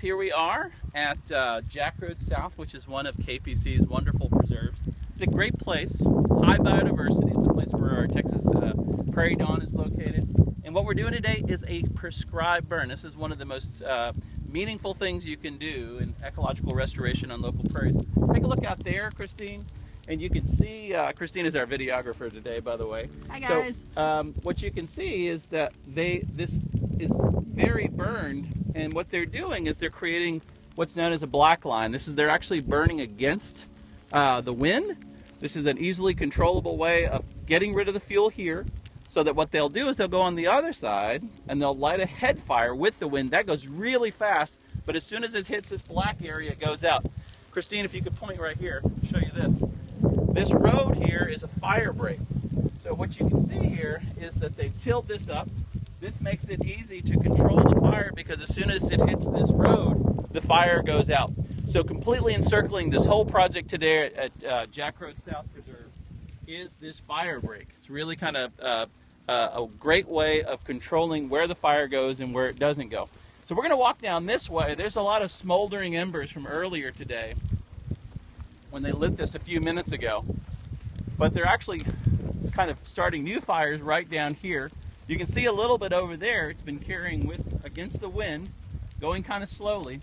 here we are at Jack Road South, which is one of KPC's wonderful preserves. It's a great place, high biodiversity. It's a place where our Texas prairie dawn is located. And what we're doing today is a prescribed burn. This is one of the most meaningful things you can do in ecological restoration on local prairies. Take a look out there, Christine, and you can see, Christine is our videographer today, by the way. Hi guys. So what you can see is that this is very burned, and what they're doing is they're creating what's known as a black line. They're actually burning against the wind. This is an easily controllable way of getting rid of the fuel here, so that what they'll do is they'll go on the other side and they'll light a head fire with the wind. That goes really fast, but as soon as it hits this black area, it goes out. Christine, if you could point right here, I'll show you this. This road here is a fire break. So what you can see here is that they've tilled this up. This makes it easy to control the fire because as soon as it hits this road, the fire goes out. So completely encircling this whole project today at Jack Road South Preserve is this fire break. It's really kind of a great way of controlling where the fire goes and where it doesn't go. So we're going to walk down this way. There's a lot of smoldering embers from earlier today when they lit this a few minutes ago. But they're actually kind of starting new fires right down here. You can see a little bit over there. It's been carrying against the wind, going kind of slowly.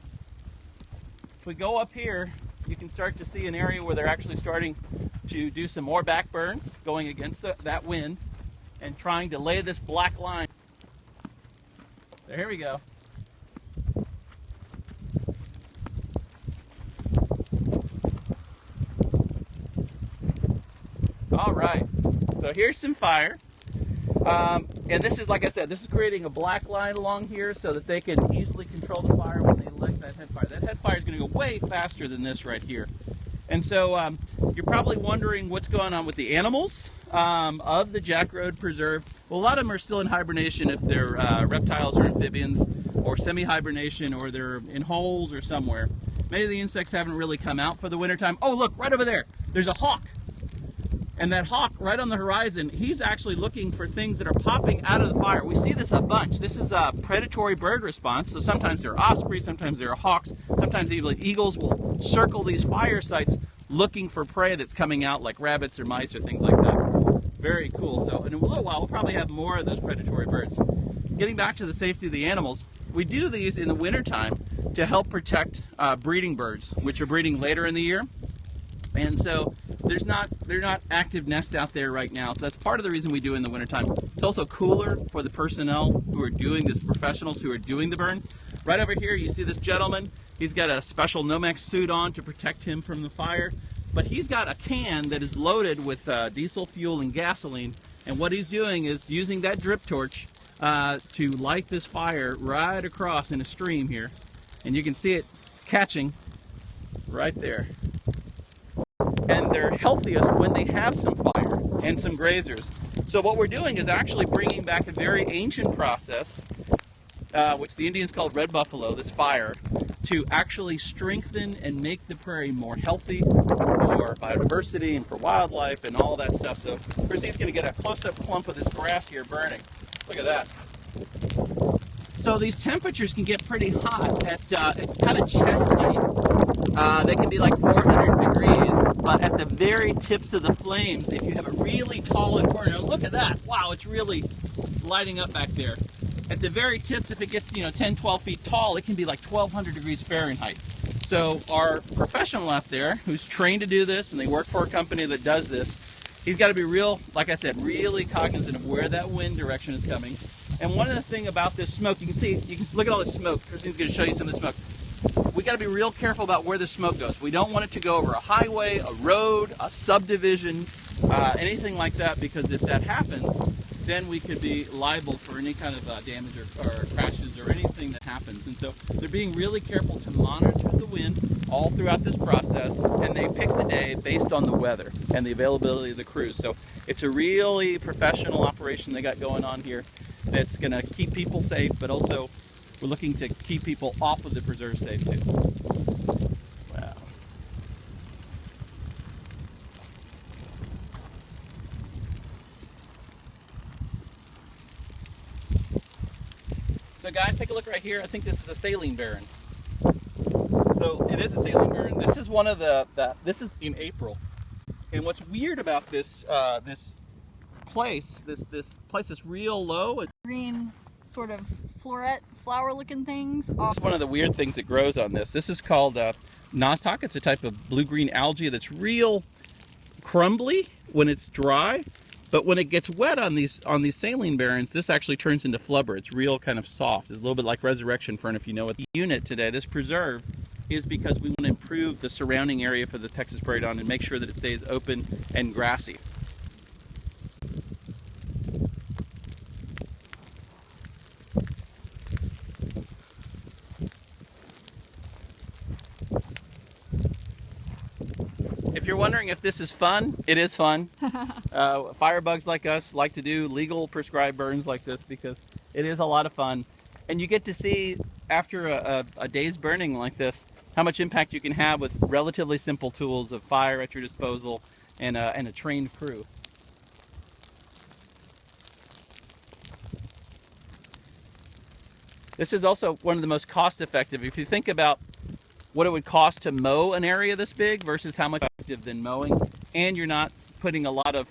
If we go up here, you can start to see an area where they're actually starting to do some more back burns, going against that wind and trying to lay this black line. So here we go. All right, so here's some fire. And this is, like I said, this is creating a black line along here so that they can easily control the fire when they light that head fire. That head fire is going to go way faster than this right here. And so you're probably wondering what's going on with the animals of the Jack Road Preserve. Well, a lot of them are still in hibernation if they're reptiles or amphibians, or semi-hibernation, or they're in holes or somewhere. Many of the insects haven't really come out for the wintertime. Oh, look, right over there. There's a hawk. And that hawk right on the horizon, he's actually looking for things that are popping out of the fire. We see this a bunch. This is a predatory bird response. So sometimes there are ospreys, sometimes there are hawks, sometimes even eagles will circle these fire sites looking for prey that's coming out, like rabbits or mice or things like that. Very cool. So in a little while, we'll probably have more of those predatory birds. Getting back to the safety of the animals, we do these in the wintertime to help protect breeding birds, which are breeding later in the year. And so they're not active nests out there right now. So that's part of the reason we do it in the wintertime. It's also cooler for the personnel who are doing this, professionals who are doing the burn. Right over here, you see this gentleman. He's got a special Nomex suit on to protect him from the fire. But he's got a can that is loaded with diesel fuel and gasoline. And what he's doing is using that drip torch to light this fire right across in a stream here. And you can see it catching right there. And they're healthiest when they have some fire and some grazers. So what we're doing is actually bringing back a very ancient process, which the Indians called red buffalo, this fire, to actually strengthen and make the prairie more healthy for biodiversity and for wildlife and all that stuff. So Christine's going to get a close-up clump of this grass here burning. Look at that. So these temperatures can get pretty hot at kind of chest height. They can be like 400 degrees, but at the very tips of the flames, if you have a really tall inferno, look at that. Wow, it's really lighting up back there. At the very tips, if it gets 10, 12 feet tall, it can be like 1,200 degrees Fahrenheit. So our professional out there, who's trained to do this, and they work for a company that does this, he's got to be real, like I said, really cognizant of where that wind direction is coming. And one of the things about this smoke, you can look at all this smoke. Christine's going to show you some of the smoke. We got to be real careful about where the smoke goes. We don't want it to go over a highway, a road, a subdivision, anything like that, because if that happens, then we could be liable for any kind of damage or crashes or anything that happens. And so they're being really careful to monitor the wind all throughout this process, and they pick the day based on the weather and the availability of the crews. So it's a really professional operation they got going on here that's going to keep people safe, but also we're looking to keep people off of the preserve safe too. Wow. So guys, take a look right here. I think this is a saline barren. So it is a saline burn. This is one of this is in April. And what's weird about this this place is real low. Green sort of flower looking things. It's one of the weird things that grows on this. This is called nostoc. It's a type of blue-green algae that's real crumbly when it's dry, but when it gets wet on these saline barrens, this actually turns into flubber. It's real kind of soft. It's a little bit like resurrection fern, if you know what the unit today. This preserve is because we want to improve the surrounding area for the Texas prairie dog and make sure that it stays open and grassy. If you're wondering if this is fun, it is fun. Firebugs like us like to do legal prescribed burns like this because it is a lot of fun. And you get to see, after a day's burning like this, how much impact you can have with relatively simple tools of fire at your disposal and a trained crew. This is also one of the most cost-effective. If you think about what it would cost to mow an area this big versus how much effective than mowing, and you're not putting a lot of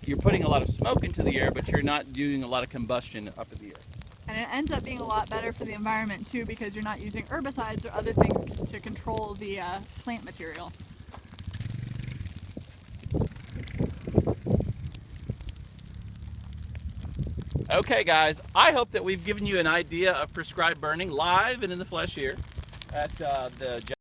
you're putting a lot of smoke into the air, but you're not doing a lot of combustion up in the air. And it ends up being a lot better for the environment too, because you're not using herbicides or other things to control the plant material. Okay guys, I hope that we've given you an idea of prescribed burning live and in the flesh here at the